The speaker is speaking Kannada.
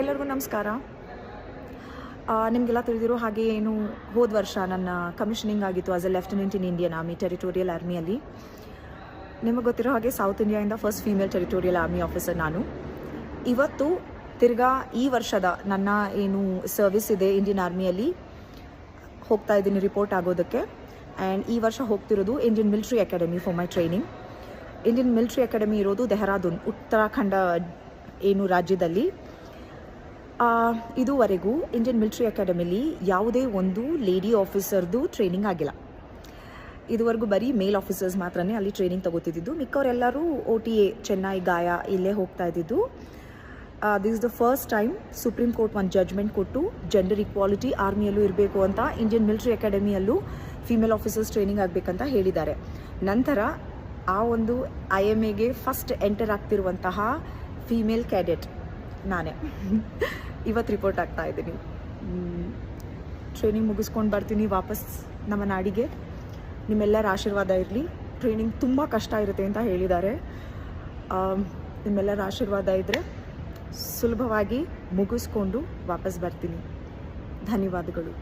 ಎಲ್ಲರಿಗೂ ನಮಸ್ಕಾರ. ನಿಮಗೆಲ್ಲ ತಿಳಿದಿರೋ ಹಾಗೆ ಹೋದ ವರ್ಷ ನನ್ನ ಕಮಿಷನಿಂಗ್ ಆಗಿತ್ತು as a lieutenant in Indian Army territorial ಆರ್ಮಿಯಲ್ಲಿ. ನಿಮಗೆ ಗೊತ್ತಿರೋ ಹಾಗೆ ಸೌತ್ ಇಂಡಿಯಾಯಿಂದ first female territorial army officer ನಾನು. ಇವತ್ತು ತಿರ್ಗಾ ಈ ವರ್ಷದ ನನ್ನ ಸರ್ವಿಸ್ ಇದೆ ಇಂಡಿಯನ್ ಆರ್ಮಿಯಲ್ಲಿ ಹೋಗ್ತಾ ಇದ್ದೀನಿ ರಿಪೋರ್ಟ್ ಆಗೋದಕ್ಕೆ. ಆ್ಯಂಡ್ ಈ ವರ್ಷ ಹೋಗ್ತಿರೋದು Indian military academy for my training. Indian military academy ಇರೋದು ಡೆಹ್ರಾಡೂನ್, ಉತ್ತರಾಖಂಡ ರಾಜ್ಯದಲ್ಲಿ. ಇದುವರೆಗೂ ಇಂಡಿಯನ್ ಮಿಲಿಟ್ರಿ ಅಕಾಡೆಮಿಲಿ ಯಾವುದೇ ಒಂದು ಲೇಡಿ ಆಫೀಸರ್ದು ಟ್ರೈನಿಂಗ್ ಆಗಿಲ್ಲ. ಇದುವರೆಗೂ ಬರೀ ಮೇಲ್ ಆಫೀಸರ್ಸ್ ಮಾತ್ರನೇ ಅಲ್ಲಿ ಟ್ರೈನಿಂಗ್ ತಗೋತಿದ್ದು. ಮಿಕ್ಕವರೆಲ್ಲರೂ OTA ಚೆನ್ನೈ ಗಾಯ ಇಲ್ಲೇ ಹೋಗ್ತಾ ಇದ್ದಿದ್ದು. This is the first time supreme court ಒಂದು ಜಡ್ಜ್ಮೆಂಟ್ ಕೊಟ್ಟು ಜೆಂಡರ್ ಇಕ್ವಾಲಿಟಿ ಆರ್ಮಿಯಲ್ಲೂ ಇರಬೇಕು ಅಂತ ಇಂಡಿಯನ್ ಮಿಲಿಟ್ರಿ ಅಕಾಡೆಮಿಯಲ್ಲೂ ಫಿಮೇಲ್ ಆಫೀಸರ್ಸ್ ಟ್ರೈನಿಂಗ್ ಆಗಬೇಕಂತ ಹೇಳಿದ್ದಾರೆ. ನಂತರ ಆ ಒಂದು IMAಗೆ ಫಸ್ಟ್ ಎಂಟರ್ ಆಗ್ತಿರುವಂತಹ ಫೀಮೇಲ್ ಕ್ಯಾಡೆಟ್ ನಾನೇ. ಇವತ್ತು ರಿಪೋರ್ಟ್ ಆಗ್ತಾ ಇದ್ದೀನಿ. ಟ್ರೈನಿಂಗ್ ಮುಗಿಸ್ಕೊಂಡು ಬರ್ತೀನಿ ವಾಪಸ್ ನಮ್ಮ ನಾಡಿಗೆ. ನಿಮ್ಮೆಲ್ಲರ ಆಶೀರ್ವಾದ ಇರಲಿ. ಟ್ರೈನಿಂಗ್ ತುಂಬ ಕಷ್ಟ ಇರುತ್ತೆ ಅಂತ ಹೇಳಿದ್ದಾರೆ. ನಿಮ್ಮೆಲ್ಲರ ಆಶೀರ್ವಾದ ಇದ್ದರೆ ಸುಲಭವಾಗಿ ಮುಗಿಸ್ಕೊಂಡು ವಾಪಸ್ ಬರ್ತೀನಿ. ಧನ್ಯವಾದಗಳು.